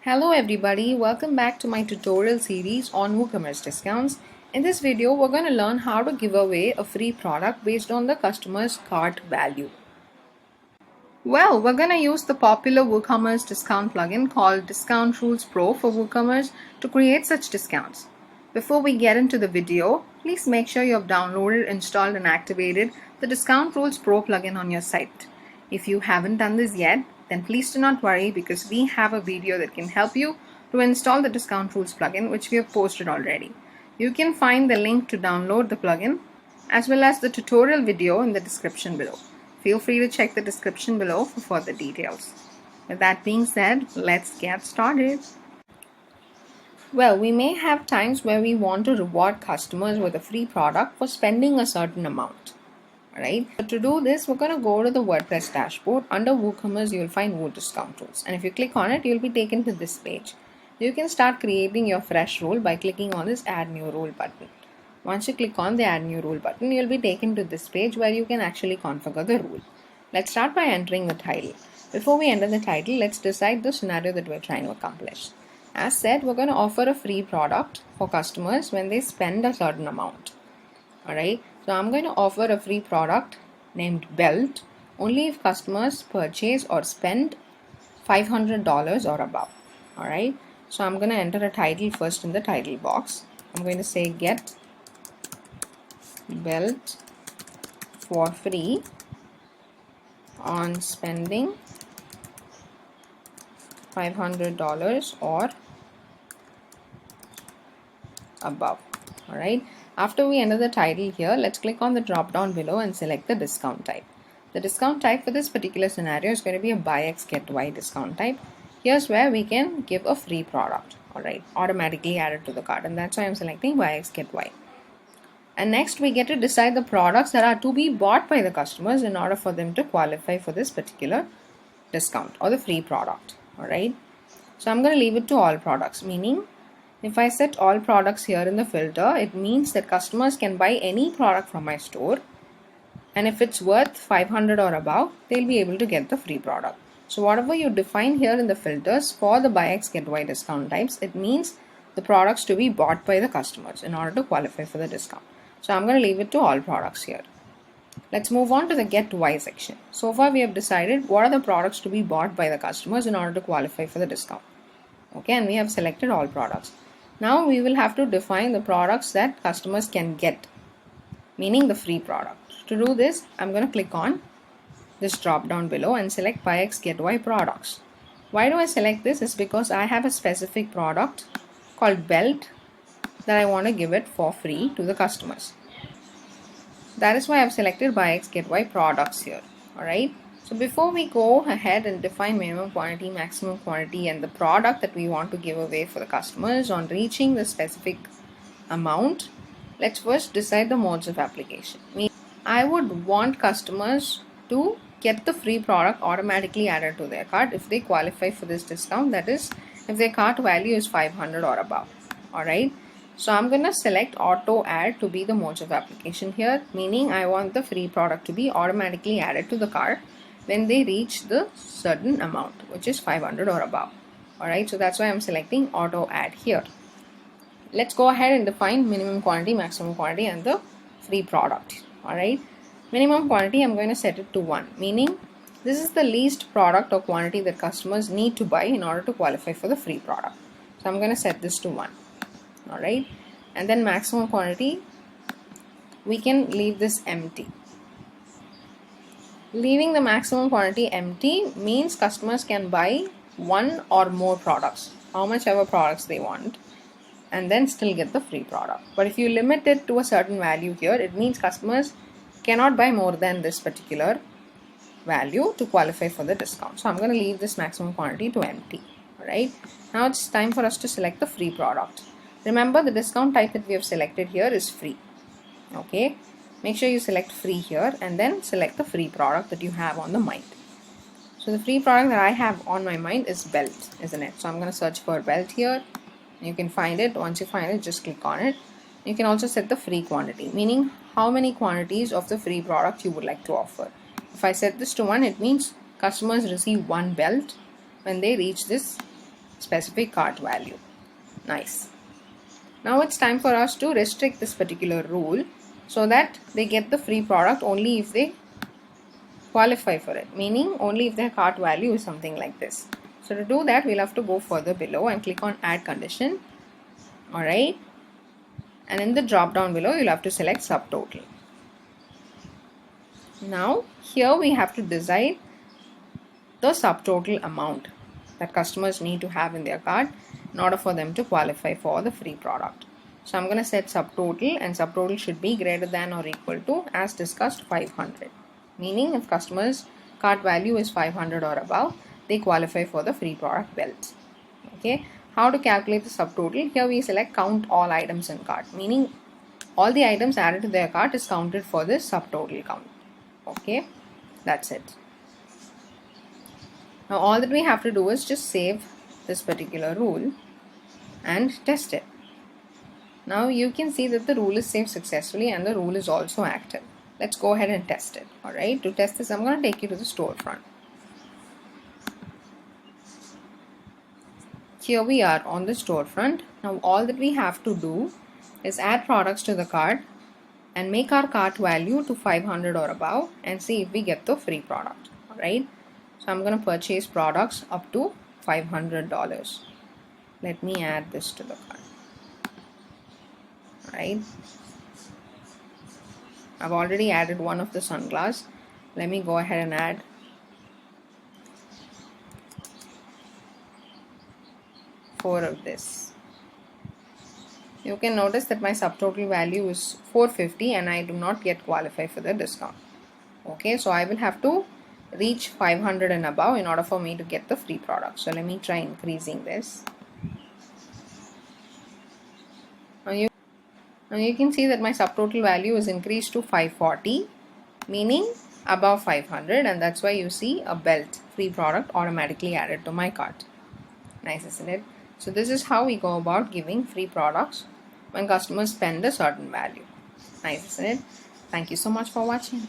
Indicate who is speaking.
Speaker 1: Hello everybody, welcome back to my tutorial series on WooCommerce discounts. In this video, we're going to learn how to give away a free product based on the customer's cart value. Well, we're going to use the popular WooCommerce discount plugin called Discount Rules Pro for WooCommerce to create such discounts. Before we get into the video, please make sure you have downloaded, installed and activated the Discount Rules Pro plugin on your site. If you haven't done this yet, then please do not worry because we have a video that can help you to install the Discount Rules plugin which we have posted already. You can find the link to download the plugin as well as the tutorial video in the description below. Feel free to check the description below for further details. With that being said, let's get started. Well, we may have times where we want to reward customers with a free product for spending a certain amount. Alright, so to do this, we're going to go to the WordPress dashboard. Under WooCommerce, you'll find Woo Discount Rules. And if you click on it, you'll be taken to this page. You can start creating your fresh rule by clicking on this Add New Rule button. Once you click on the Add New Rule button, you'll be taken to this page where you can actually configure the rule. Let's start by entering the title. Before we enter the title, let's decide the scenario that we're trying to accomplish. As said, we're going to offer a free product for customers when they spend a certain amount. Alright, so I'm going to offer a free product named Belt only if customers purchase or spend $500 or above. Alright, so I'm going to enter a title first in the title box. I'm going to say get Belt for free on spending $500 or above. Alright, after we enter the title here, let's click on the drop down below and select the discount type. The discount type for this particular scenario is going to be a buy X get Y discount type. Here's where we can give a free product, alright, automatically added to the cart, and that's why I'm selecting buy X get Y. And next we get to decide the products that are to be bought by the customers in order for them to qualify for this particular discount or the free product. Alright, so I'm going to leave it to all products, meaning if I set all products here in the filter, it means that customers can buy any product from my store, and if it's worth 500 or above, they'll be able to get the free product. So whatever you define here in the filters for the buy X get Y discount types, it means the products to be bought by the customers in order to qualify for the discount. So I'm going to leave it to all products here. Let's move on to the get Y section. So far we have decided what are the products to be bought by the customers in order to qualify for the discount. Okay, and we have selected all products. Now we will have to define the products that customers can get, meaning the free product. To do this, I'm going to click on this drop down below and select buy X get Y products. Why do I select this? Is because I have a specific product called Belt that I want to give it for free to the customers. That is why I've selected buy X get Y products here. Alright, so before we go ahead and define minimum quantity, maximum quantity and the product that we want to give away for the customers on reaching the specific amount, let's first decide the modes of application. I would want customers to get the free product automatically added to their cart if they qualify for this discount, that is if their cart value is 500 or above. Alright, so I'm going to select auto add to be the modes of application here, meaning I want the free product to be automatically added to the cart when they reach the certain amount, which is 500 or above. Alright, so that's why I'm selecting auto add here. Let's go ahead and define minimum quantity, maximum quantity and the free product. Alright, minimum quantity I'm going to set it to 1, meaning this is the least product or quantity that customers need to buy in order to qualify for the free product. So I'm going to set this to 1. Alright, and then maximum quantity, we can leave this empty. Leaving the maximum quantity empty means customers can buy one or more products, how much ever products they want, and then still get the free product. But if you limit it to a certain value here, it means customers cannot buy more than this particular value to qualify for the discount. So I'm going to leave this maximum quantity to empty. Alright, now it's time for us to select the free product. Remember, the discount type that we have selected here is free. Okay, make sure you select free here and then select the free product that you have on the mind. So the free product that I have on my mind is Belt, isn't it? So I'm going to search for Belt here. You can find it. Once you find it, just click on it. You can also set the free quantity, meaning how many quantities of the free product you would like to offer. If I set this to 1, it means customers receive one belt when they reach this specific cart value. Nice. Now it's time for us to restrict this particular rule so that they get the free product only if they qualify for it, meaning only if their cart value is something like this. So to do that, we'll have to go further below and click on add condition. Alright, and in the drop down below, you'll have to select subtotal. Now here we have to decide the subtotal amount that customers need to have in their cart in order for them to qualify for the free product. So I'm going to set subtotal, and subtotal should be greater than or equal to, as discussed, 500. Meaning if customers' cart value is 500 or above, they qualify for the free product belts. Okay. How to calculate the subtotal? Here we select count all items in cart, meaning all the items added to their cart is counted for this subtotal count. Okay, that's it. Now all that we have to do is just save this particular rule and test it. Now you can see that the rule is saved successfully and the rule is also active. Let's go ahead and test it. Alright, to test this, I'm going to take you to the storefront. Here we are on the storefront. Now all that we have to do is add products to the cart and make our cart value to 500 or above and see if we get the free product. Alright, so I'm going to purchase products up to $500. Let me add this to the cart. Alright, I've already added one of the sunglasses. Let me go ahead and add four of this. You can notice that my subtotal value is 450 and I do not yet qualify for the discount. Okay, so I will have to reach 500 and above in order for me to get the free product. So let me try increasing this. Now you can see that my subtotal value is increased to 540, meaning above 500, and that's why you see a belt free product automatically added to my cart. Nice, isn't it? So this is how we go about giving free products when customers spend a certain value. Nice, isn't it? Thank you so much for watching.